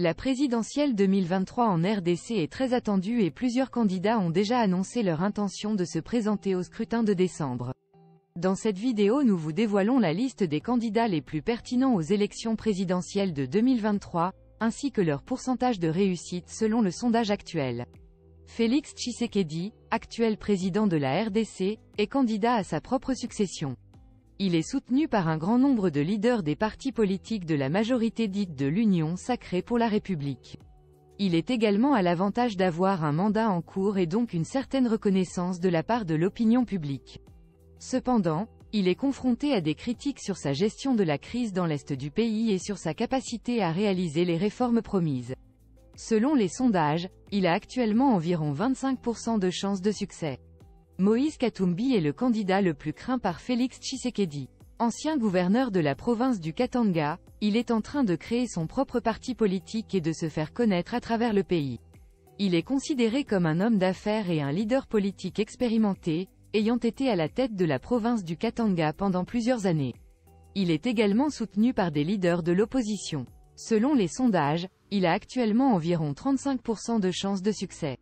La présidentielle 2023 en RDC est très attendue et plusieurs candidats ont déjà annoncé leur intention de se présenter au scrutin de décembre. Dans cette vidéo nous vous dévoilons la liste des candidats les plus pertinents aux élections présidentielles de 2023, ainsi que leur pourcentage de réussite selon le sondage actuel. Félix Tshisekedi, actuel président de la RDC, est candidat à sa propre succession. Il est soutenu par un grand nombre de leaders des partis politiques de la majorité dite de l'Union sacrée pour la République. Il est également à l'avantage d'avoir un mandat en cours et donc une certaine reconnaissance de la part de l'opinion publique. Cependant, il est confronté à des critiques sur sa gestion de la crise dans l'est du pays et sur sa capacité à réaliser les réformes promises. Selon les sondages, il a actuellement environ 25% de chances de succès. Moïse Katumbi est le candidat le plus craint par Félix Tshisekedi. Ancien gouverneur de la province du Katanga, il est en train de créer son propre parti politique et de se faire connaître à travers le pays. Il est considéré comme un homme d'affaires et un leader politique expérimenté, ayant été à la tête de la province du Katanga pendant plusieurs années. Il est également soutenu par des leaders de l'opposition. Selon les sondages, il a actuellement environ 35% de chances de succès.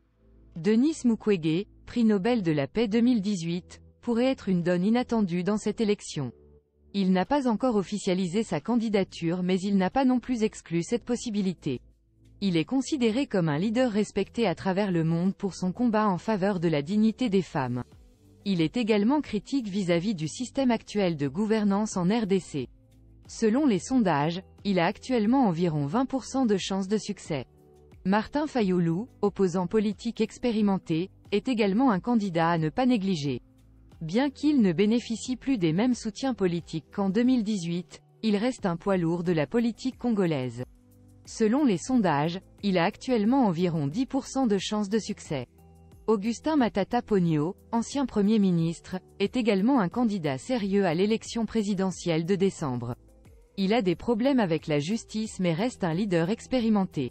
Denis Mukwege, prix Nobel de la paix 2018, pourrait être une donne inattendue dans cette élection. Il n'a pas encore officialisé sa candidature mais il n'a pas non plus exclu cette possibilité. Il est considéré comme un leader respecté à travers le monde pour son combat en faveur de la dignité des femmes. Il est également critique vis-à-vis du système actuel de gouvernance en RDC. Selon les sondages, il a actuellement environ 20% de chances de succès. Martin Fayulu, opposant politique expérimenté, est également un candidat à ne pas négliger. Bien qu'il ne bénéficie plus des mêmes soutiens politiques qu'en 2018, il reste un poids lourd de la politique congolaise. Selon les sondages, il a actuellement environ 10% de chances de succès. Augustin Matata Ponyo, ancien Premier ministre, est également un candidat sérieux à l'élection présidentielle de décembre. Il a des problèmes avec la justice mais reste un leader expérimenté.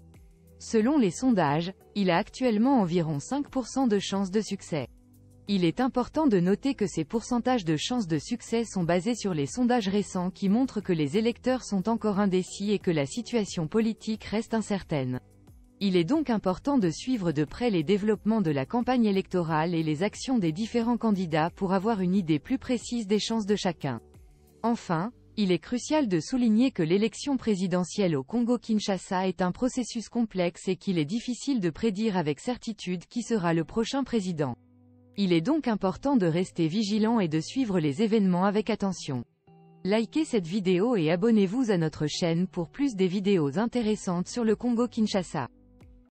Selon les sondages, il a actuellement environ 5% de chances de succès. Il est important de noter que ces pourcentages de chances de succès sont basés sur les sondages récents qui montrent que les électeurs sont encore indécis et que la situation politique reste incertaine. Il est donc important de suivre de près les développements de la campagne électorale et les actions des différents candidats pour avoir une idée plus précise des chances de chacun. Enfin, il est crucial de souligner que l'élection présidentielle au Congo-Kinshasa est un processus complexe et qu'il est difficile de prédire avec certitude qui sera le prochain président. Il est donc important de rester vigilant et de suivre les événements avec attention. Likez cette vidéo et abonnez-vous à notre chaîne pour plus des vidéos intéressantes sur le Congo-Kinshasa.